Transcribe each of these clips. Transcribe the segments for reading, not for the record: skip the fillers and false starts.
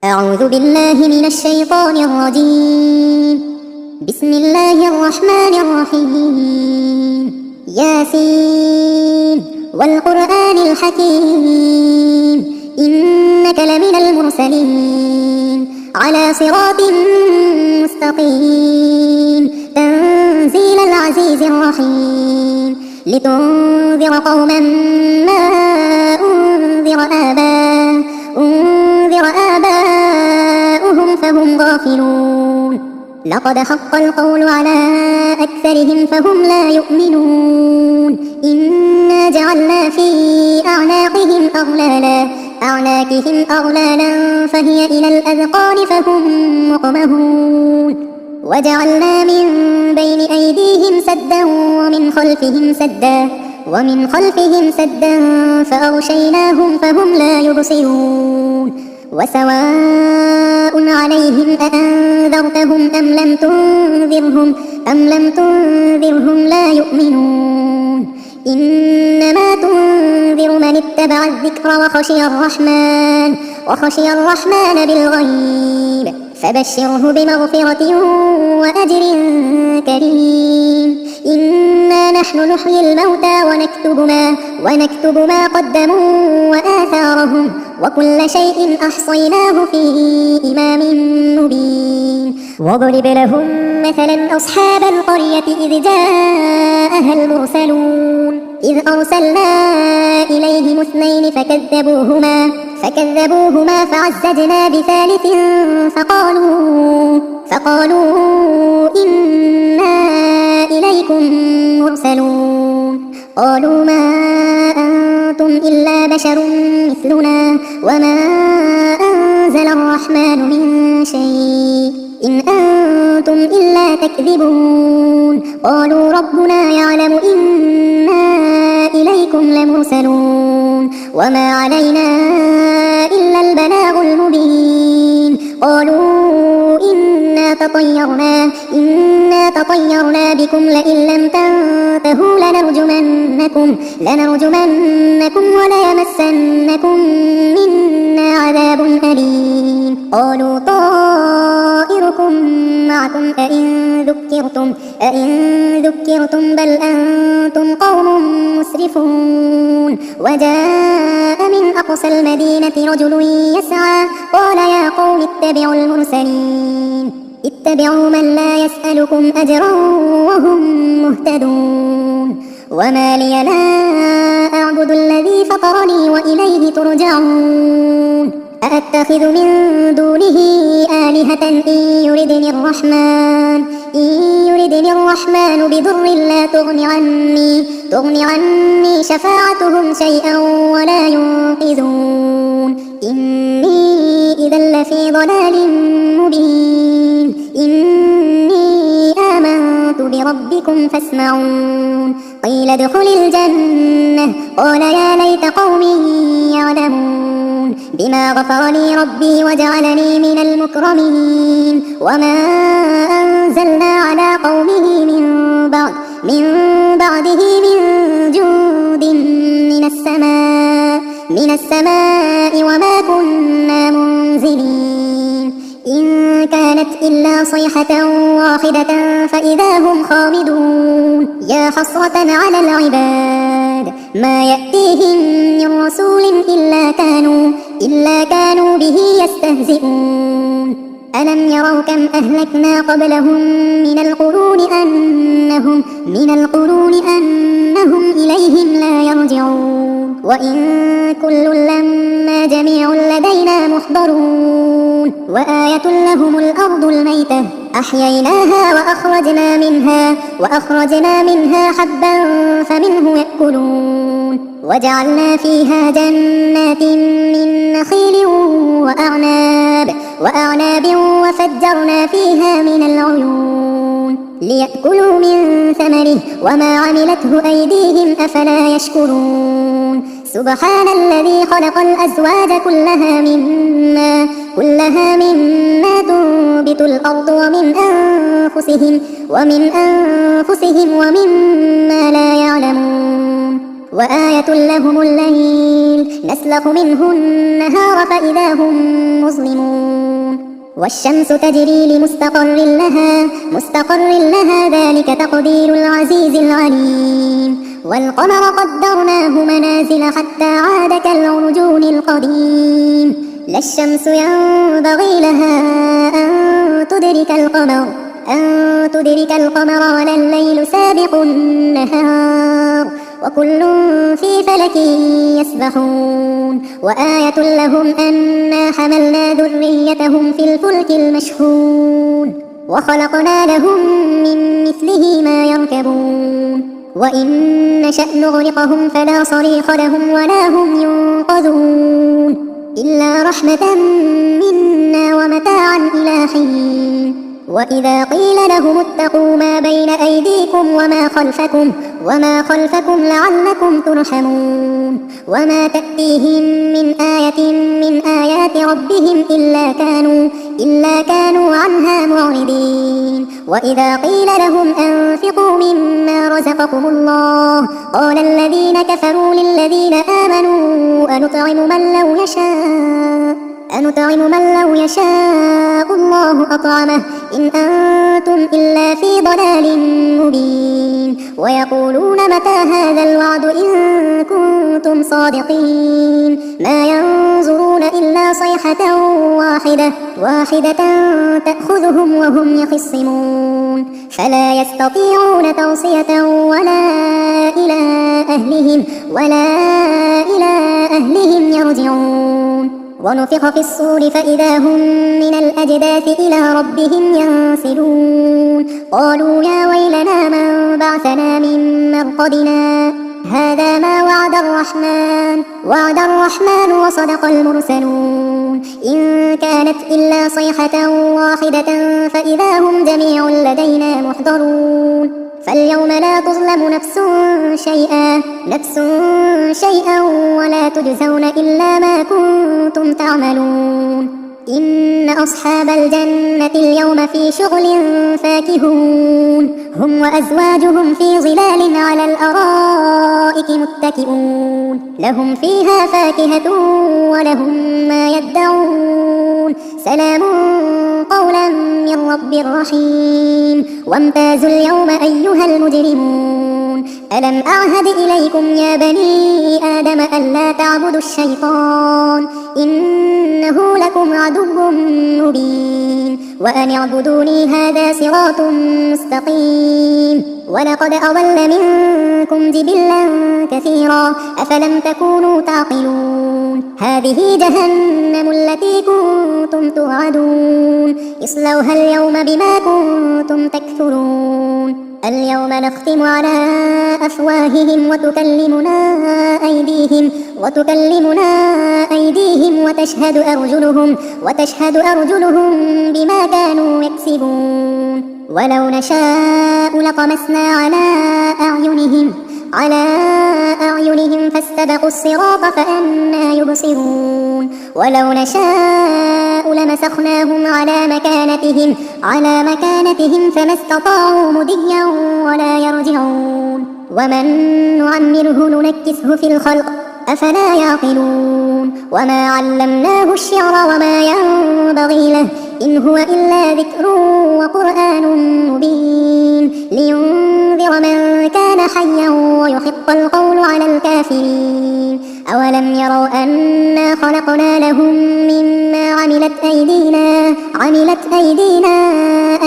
أعوذ بالله من الشيطان الرجيم. بسم الله الرحمن الرحيم. ياسين والقرآن الحكيم إنك لمن المرسلين على صراط مستقيم تنزيل العزيز الرحيم لتنذر قوما ما أنذر آباؤهم فهم غافلون. لقد حق القول على أكثرهم فهم لا يؤمنون. إنا جعلنا في أعناقهم أغلالا فهي إلى الأذقان فهم مقمحون. وجعلنا من بين أيديهم سدا ومن خلفهم سدا فأغشيناهم فهم لا يبصرون. وسواء عليهم أأنذرتهم أم لم تنذرهم لا يؤمنون. إنما تنذر من اتبع الذكر وخشي الرحمن بالغيب فبشره بمغفرة وأجر كريم. إنا نحن نحيي الموتى ونكتب ما قدموا وآثارهم وكل شيء أحصيناه في إمام مبين. واضرب لهم مثلا أصحاب القرية إذ جاءها المرسلون إذ أرسلنا إليهم اثنين فكذبوهما فعززنا بثالث فقالوا إنا إليكم مرسلون. قالوا ما أنتم إلا بشر مثلنا وما أنزل الرحمن من شيء إن أنتم إلا تكذبون. قالوا ربنا يعلم إنا إليكم لمرسلون وما علينا إلا البلاغ المبين. قالوا إنا تطيرنا بكم لئن لم تنتهوا لنرجمنكم وليمسنكم منا عذاب أليم. قالوا طائركم معكم أئن ذكرتم بل أنتم قوم مسرفون. وجاء من أقصى المدينة رجل يسعى قال يا قوم اتبعوا من لا يسألكم أجرا وهم مهتدون. وما لي لا أعبد الذي فطرني وإليه ترجعون. أأتخذ من دونه آلهة إن يردني الرحمن بضر لا تغن عني شفاعتهم شيئا ولا ينقذون. إني إذا لفي ضلال مبين. إني آمنت بربكم فاسمعون. قيل ادخل الجنة قال يا ليت قومي يعلمون بما غفر لي ربي وجعلني من المكرمين. وما أنزلنا على قومه من بعده من جند من السماء وما كنا منزلين. إن كانت إلا صيحة واحدة فإذا هم خامدون. يا حسرة على العباد ما يأتيهم من رسول إلا كانوا به يستهزئون. ألم يروا كم أهلكنا قبلهم من القرون أنهم إليهم لا يرجعون. وإن كل لما جميع لدينا محضرون. وآية لهم الأرض الميتة أحييناها وأخرجنا منها حبا فمنه يأكلون. وجعلنا فيها جنات من نخيل وأعناب وفجرنا فيها من العيون ليأكلوا من ثمره وما عملته أيديهم أفلا يشكرون. سبحان الذي خلق الأزواج كلها مما تنبت الأرض ومن أنفسهم ومما لا يعلمون. وآية لهم الليل نسلخ منه النهار فإذا هم مظلمون. والشمس تجري لمستقر لها ذلك تقدير العزيز العليم والقمر قدرناه منازل حتى عاد كالعرجون القديم لا الشمس ينبغي لها أن تدرك القمر ولا الليل سابق النهار وكل في فلك يسبحون وآية لهم أنا حملنا ذريتهم في الفلك المشحون وخلقنا لهم من مثله ما يركبون وإن نشأ نغرقهم فلا صريخ لهم ولا هم ينقذون إلا رحمة منا ومتاعا إلى حين وإذا قيل لهم اتقوا ما بين أيديكم وما خلفكم لعلكم ترحمون وما تأتيهم من آية من آيات ربهم إلا كانوا عنها معرضين وإذا قيل لهم أنفقوا مما رزقكم الله قال الذين كفروا للذين آمنوا أنطعم من لو يشاء الله أطعمه إن أنتم إلا في ضلال مبين ويقولون متى هذا الوعد إن كنتم صادقين ما ينظرون إلا صيحة واحدة تأخذهم وهم يخصمون فلا يستطيعون توصية ولا إلى أهلهم يرجعون ونفخ في الصور فإذا هم من الأجداث إلى ربهم ينسلون قالوا يا ويلنا من بعثنا من مرقدنا هذا ما وعد الرحمن وصدق المرسلون إن كانت إلا صيحة واحدة فإذا هم جميع لدينا محضرون فاليوم لا تظلم نفس شيئا ولا تجزون إلا ما كنتم تعملون إن أصحاب الجنة اليوم في شغل فاكهون هم وأزواجهم في ظلال على الأرائك متكئون لهم فيها فاكهة ولهم ما يدعون سلام قولا من رب رحيم وامتازوا اليوم أيها المجرمون ألم أعهد إليكم يا بني آدم ألا تعبدوا الشيطان إنه لكم عدو مبين وأن اعبدوني هذا صراط مستقيم ولقد أضل منكم جبلا كثيرا أفلم تكونوا تعقلون هذه جهنم التي كنتم توعدون اصلوها اليوم بما كنتم تكفرون اليوم نختم على أفواههم وتكلمنا أيديهم وتشهد أرجلهم بما كانوا يكسبون ولو نشاء لطمسنا على أعينهم فاستبقوا الصراط فأنى يبصرون ولو نشاء لمسخناهم على مكانتهم فما استطاعوا مضيا ولا يرجعون ومن نعمره ننكسه في الخلق أفلا يعقلون وما علمناه الشعر وما ينبغي له إن هو إلا ذكر وقرآن مبين لينذر من كان حيا ويحق القول على الكافرين أولم يروا أنا خلقنا لهم مما عملت أيدينا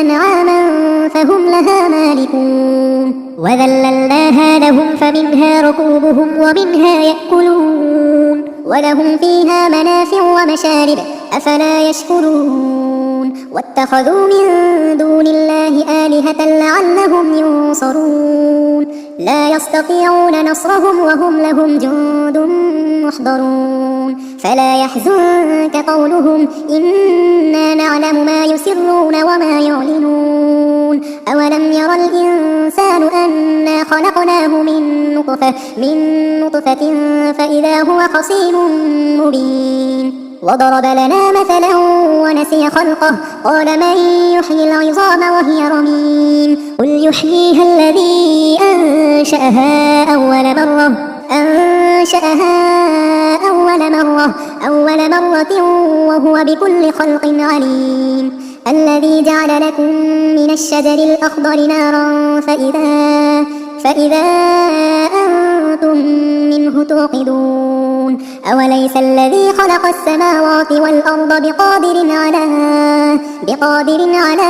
أنعاما فهم لها مالكون وذللناها لهم فمنها ركوبهم ومنها يأكلون ولهم فيها منافع ومشارب أفلا يشكرون واتخذوا من دون الله آلهة لعلهم ينصرون لا يستطيعون نصرهم وهم لهم جند محضرون فلا يحزنك قولهم إنا نعلم ما يسرون وما يعلنون أولم ير الإنسان أنا خلقناه من نطفة فإذا هو خصيم مبين وضرب لنا مثلا ونسي خلقه قال من يحيي العظام وهي رميم قل يحييها الذي أنشأها أول مرة أنشأها أول مرة وهو بكل خلق عليم الذي جعل لكم من الشجر الأخضر نارا فإذا أنتم منه توقدون أوليس الذي خلق السماوات والأرض بقادر على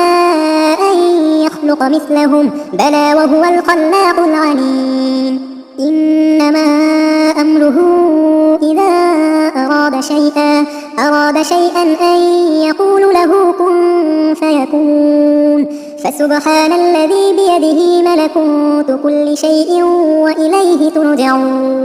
أن يخلق مثلهم بلى وهو الخلاق العليم إنما أمره إذا أراد شيئا أن يقول له كن فيكون فسبحان الذي بيده ملكوت كل شيء وإليه ترجعون